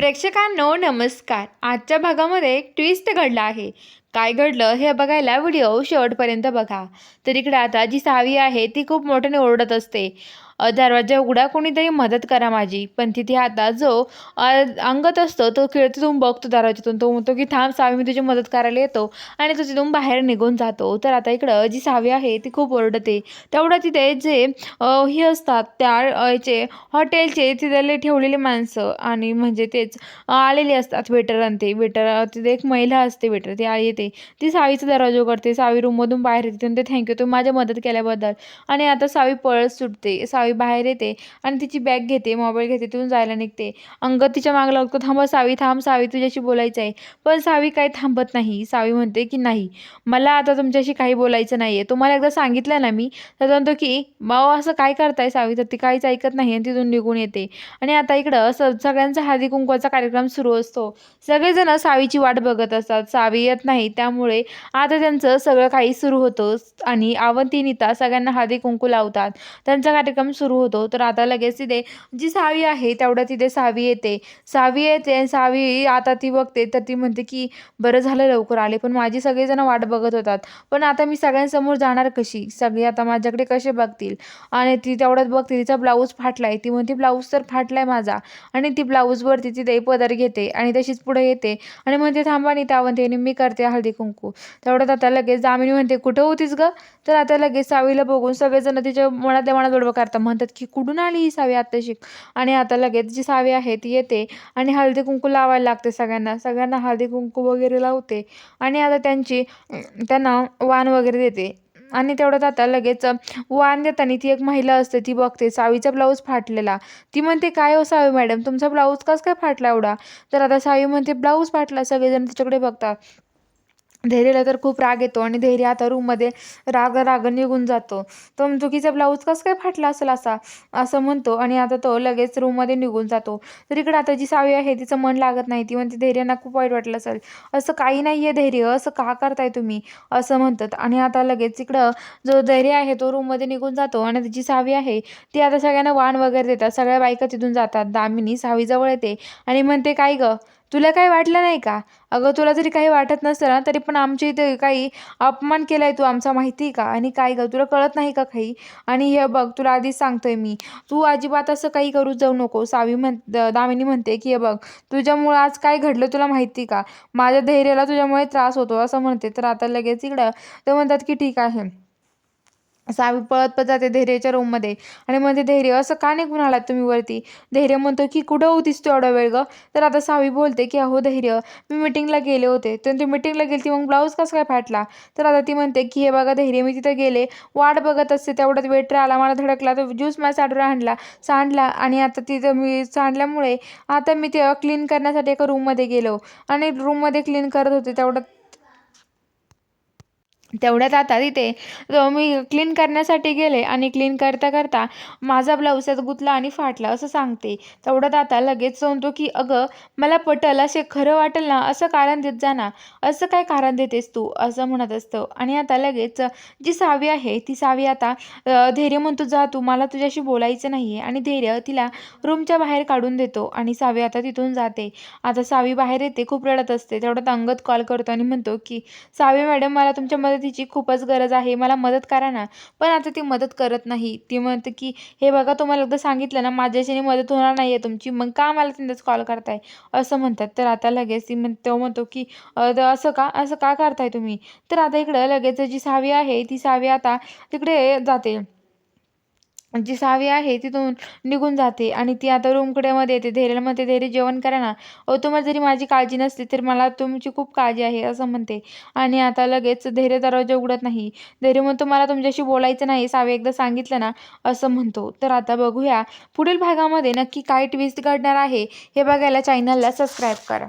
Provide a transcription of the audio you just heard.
प्रेक्षकांनो नमस्कार. आजच्या भागामध्ये एक ट्विस्ट घडला आहे. काय घडलं हे बघायला व्हिडिओ शेवटपर्यंत बघा. तर इकडे आता जी सावी आहे ती खूप मोठ्याने ओरडत असते, दरवाजा उघडा, कोणीतरी मदत करा माझी. पण तिथे आता जो अंगत असतो तो खिडकीतून बघतो दरवाजातून. तो म्हणतो की थांब सावी, मी तुझी मदत करायला येतो. आणि तो तिथून बाहेर निघून जातो. तर आता इकडं जी सावी आहे ती खूप ओरडते. तेवढं तिथे जे हे असतात त्या याचे हॉटेलचे तिथले ठेवलेली माणसं आणि म्हणजे तेच आलेले असतात वेटर. आणि ते वेटर तिथे एक महिला असते वेटर, ती येते, ती सावीचा दरवाजा उघडते. सावी रूममधून बाहेर येते आणि ते थँक्यू तुम्ही माझी मदत केल्याबद्दल. आणि आता सावी पळत सुटते. सावी बाहेर येते आणि तिची बॅग घेते, मोबाईल घेते, तिथून जायला निघते. अंगद तिच्या मागे लागतो, थांबा सावी, थांब सावी, तुझ्याशी बोलायचं आहे. पण सावी काही थांबत नाही. सावी म्हणते की नाही, मला आता तुमच्याशी काही बोलायचं नाहीये, तुम्हाला एकदा सांगितलं ना मी. तर म्हणतो की माओ असं काय करताय सावी. तर ती काहीच ऐकत नाही आणि तिथून निघून येते. आणि आता इकडं सगळ्यांचा हळदी कुंकवाचा कार्यक्रम सुरू असतो. सगळेजण सावीची वाट बघत असतात, सावी येत नाही. त्यामुळे आता त्यांचं सगळं काही सुरू होतं आणि अवंती नीता सगळ्यांना हळदी कुंकू लावतात. त्यांचा कार्यक्रम सुरू होतो. तर आता लगेच तिथे जी सावी आहे तेवढ्या तिथे सावी येते. सावी येते, सावी आता ती बघते तर ती म्हणते की बरं झालं लवकर आले, पण माझी सगळेजण वाट बघत होतात. पण आता मी सगळ्यांसमोर जाणार कशी, सगळे आता माझ्याकडे कसे बघतील. आणि ती तेवढ्यात बघते तिचा ब्लाऊज फाटलाय. ती म्हणते ब्लाऊज तर फाटलाय माझा. आणि ती ब्लाऊजवरती तिथे पदर घेते आणि तशीच पुढे येते आणि म्हणते थांबा नीता म्हणते आणि मी करते हळदी कुंकू. तेवढ्यात आता लगेच दामिनी म्हणते कुठं होतीस ग. तर आता लगेच सावीला बघून सगळेजण तिच्या मनातल्या मनात बडबड करतात, म्हणतात की कुठून आली ही सावी आत्ताशिक. आणि आता लगेच जी सावी आहे ती येते आणि हळदी कुंकू लावायला लागते सगळ्यांना. सगळ्यांना हळदी कुंकू वगैरे लावते आणि आता त्यांना वाण वगैरे देते. आणि तेवढ्यात आता लगेच वाण देताना ती एक महिला असते, ती बघते सावीचा ब्लाऊज फाटलेला. ती म्हणते काय हो सावी मॅडम, तुमचा ब्लाऊज कसं काय फाटला एवढा. तर आता सावी म्हणते ब्लाऊज फाटला. सगळेजण तिच्याकडे बघतात. धैर्यला तर खूप राग येतो आणि धैर्य आता रूममध्ये राग निघून जातो. तो म्हणतो की ब्लाऊज कसं काय फाटला असेल असा, असं म्हणतो आणि आता तो लगेच रूममध्ये निघून जातो. तर इकडे आता जी सावी आहे तिचं मन लागत नाही. ती म्हणते धैर्यांना खूप वाईट वाटलं असेल. असं काही नाहीये धैर्य, असं का करताय तुम्ही, असं म्हणतात. आणि आता लगेच इकडं जो धैर्य आहे तो रूममध्ये निघून जातो आणि जी सावी आहे ती आता सगळ्यांना वाण वगैरे देतात. सगळ्या बायका तिथून जातात. दामिनी सावीजवळ येते आणि म्हणते काय गं, तुला काही वाटलं नाही का. अगं तुला जरी काही वाटत नसतं ना तरी पण आमच्या इथे काही अपमान केलाय तू आमचा, माहिती का. आणि काय गं तुला कळत नाही का काही. आणि हे बघ तुला आधीच सांगतोय मी, तू अजिबात असं काही करू जाऊ नको. दामिनी म्हणते की हे बघ, तुझ्यामुळं आज काय घडलं तुला माहिती का. माझ्या धैर्याला तुझ्यामुळे त्रास होतो, असं म्हणते. तर आता लगेच इकडं ते म्हणतात की ठीक आहे. सावी पळत पळत जाते धैर्याच्या रूममध्ये आणि म्हणते धैर्य असं का निघून आलात तुम्ही वरती. धैर्य म्हणतो की कुठं होतीस तू एवढा वेळ ग. तर आता सावी बोलते की अहो धैर्य, मी मिटिंगला गेले होते. तर ती मिटिंगला गेली मग ब्लाऊज कसं काय फाटला. तर आता ती म्हणते की हे बघा धैर्य, मी तिथं गेले, वाट बघत असते, तेवढ्यात वेटर आला, मला धडकला, तर ज्यूस माझ्या साडीवर सांडला आणि आता तिथं मी सांडल्यामुळे आता मी ते क्लीन करण्यासाठी एका रूममध्ये गेलो आणि रूममध्ये क्लीन करत होते. तेवढ्यात आता तिथे मी क्लीन करण्यासाठी गेले आणि क्लीन करता करता माझा ब्लाऊज त्यात गुतला आणि फाटला, असं सांगते. तेवढ्यात आता लगेच म्हणतो की अगं मला पटल, असे खरं वाटेल ना असं कारण देत जा ना, असं काय कारण देतेस तू, असं म्हणत असतं. आणि आता लगेच जी सावी आहे ती सावी आता धैर्य म्हणतो जा तू, मला तुझ्याशी बोलायचं नाही आहे. आणि धैर्य तिला रूमच्या बाहेर काढून देतो आणि सावी आता तिथून जाते. आता सावी बाहेर येते, खूप रडत असते. तेवढ्यात अंगद कॉल करतो आणि म्हणतो की सावी मॅडम, मला तुमच्या मदतीची खूपच गरज आहे, मला मदत करा ना. पण आता ती मदत करत नाही. ती म्हणते की हे बघा, तुम्हाला एकदा सांगितलं ना माझ्याच्याने मदत होणार नाही आहे तुमची, मग का मला त्यांनाच कॉल करताय, असं म्हणतात. तर आता लगेच तो म्हणतो की असं का करताय तुम्ही. तर आता इकडं लगेच जी सावी आहे ती सावी आता तिकडे जाते. जी सावी आहे तिथून निघून जाते आणि ती आता रूमकडे मध्ये येते. धैर्याला म्हणते धैर्य जेवण करा ना. तुम्हाला जरी माझी काळजी नसली तर मला तुमची खूप काळजी आहे, असं म्हणते. आणि आता लगेच धैर्य दरवाजा उघडत नाही. धैर्य म्हणतो मला तुमच्याशी बोलायचं नाही, सावी एकदा सांगितलं ना, असं म्हणतो. तर आता बघूया पुढील भागामध्ये नक्की काय ट्विस्ट घडणार आहे हे बघायला चॅनलला सबस्क्राईब करा.